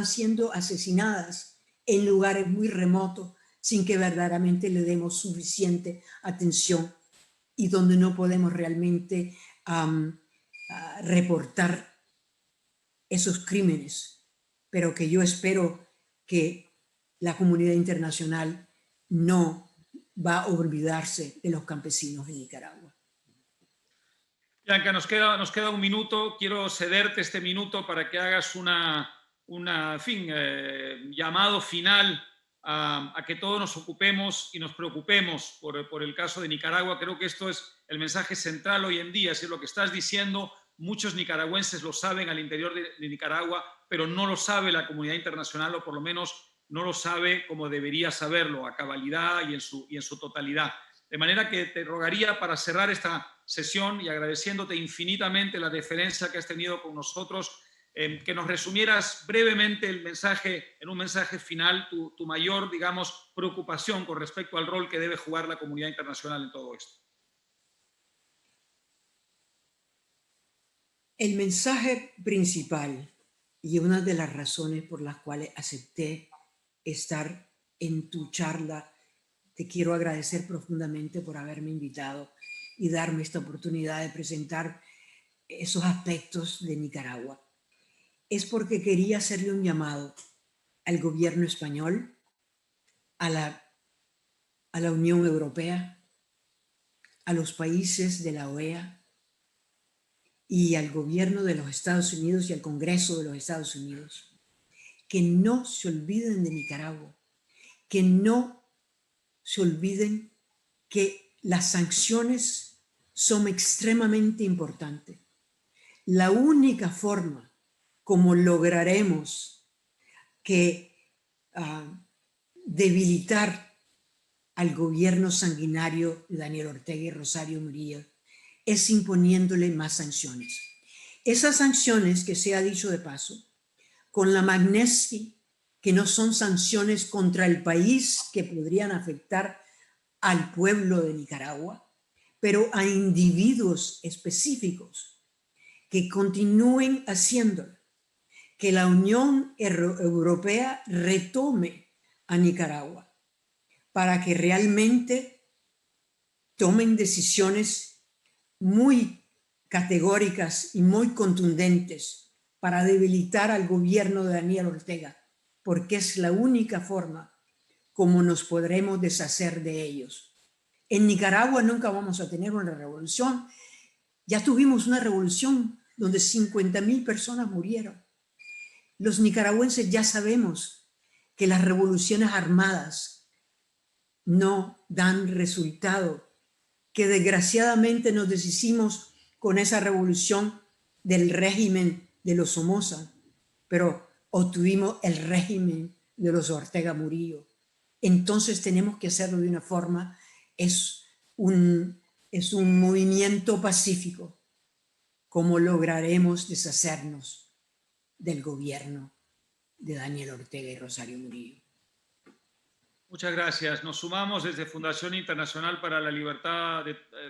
siendo asesinadas en lugares muy remotos sin que verdaderamente le demos suficiente atención y donde no podemos realmente reportar esos crímenes, pero que yo espero que la comunidad internacional no va a olvidarse de los campesinos de Nicaragua. Bianca, nos queda un minuto. Quiero cederte este minuto para que hagas llamado final a que todos nos ocupemos y nos preocupemos por el caso de Nicaragua. Creo que esto es el mensaje central hoy en día. Es lo que estás diciendo, muchos nicaragüenses lo saben al interior de Nicaragua, pero no lo sabe la comunidad internacional, o por lo menos no lo sabe como debería saberlo, a cabalidad y en su totalidad. De manera que te rogaría, para cerrar esta sesión y agradeciéndote infinitamente la deferencia que has tenido con nosotros, que nos resumieras brevemente el mensaje, en un mensaje final, tu mayor, digamos, preocupación con respecto al rol que debe jugar la comunidad internacional en todo esto. El mensaje principal, y una de las razones por las cuales acepté estar en tu charla, te quiero agradecer profundamente por haberme invitado y darme esta oportunidad de presentar esos aspectos de Nicaragua. Es porque quería hacerle un llamado al gobierno español, a la Unión Europea, a los países de la OEA y al gobierno de los Estados Unidos y al Congreso de los Estados Unidos, que no se olviden de Nicaragua, que no se olviden que las sanciones son extremadamente importantes. La única forma como lograremos debilitar al gobierno sanguinario de Daniel Ortega y Rosario Murillo es imponiéndole más sanciones. Esas sanciones, que se ha dicho de paso, con la Magnitsky, que no son sanciones contra el país que podrían afectar al pueblo de Nicaragua, pero a individuos específicos que continúen haciéndolo, que la Unión Europea retome a Nicaragua para que realmente tomen decisiones muy categóricas y muy contundentes para debilitar al gobierno de Daniel Ortega, porque es la única forma como nos podremos deshacer de ellos. En Nicaragua nunca vamos a tener una revolución. Ya tuvimos una revolución donde 50,000 personas murieron. Los nicaragüenses ya sabemos que las revoluciones armadas no dan resultado, que desgraciadamente nos deshicimos con esa revolución del régimen de los Somoza, pero obtuvimos el régimen de los Ortega Murillo. Entonces tenemos que hacerlo de una forma, es un movimiento pacífico. ¿Cómo lograremos deshacernos del gobierno de Daniel Ortega y Rosario Murillo? Muchas gracias. Nos sumamos desde Fundación Internacional para la Libertad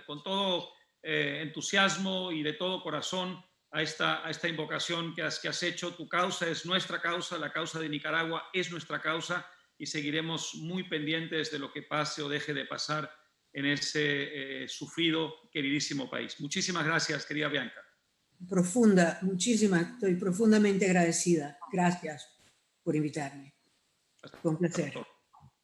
con todo entusiasmo y de todo corazón a esta invocación que has hecho. Tu causa es nuestra causa, la causa de Nicaragua es nuestra causa y seguiremos muy pendientes de lo que pase o deje de pasar en ese sufrido, queridísimo país. Muchísimas gracias, querida Bianca. Estoy profundamente agradecida. Gracias por invitarme. Fue un placer.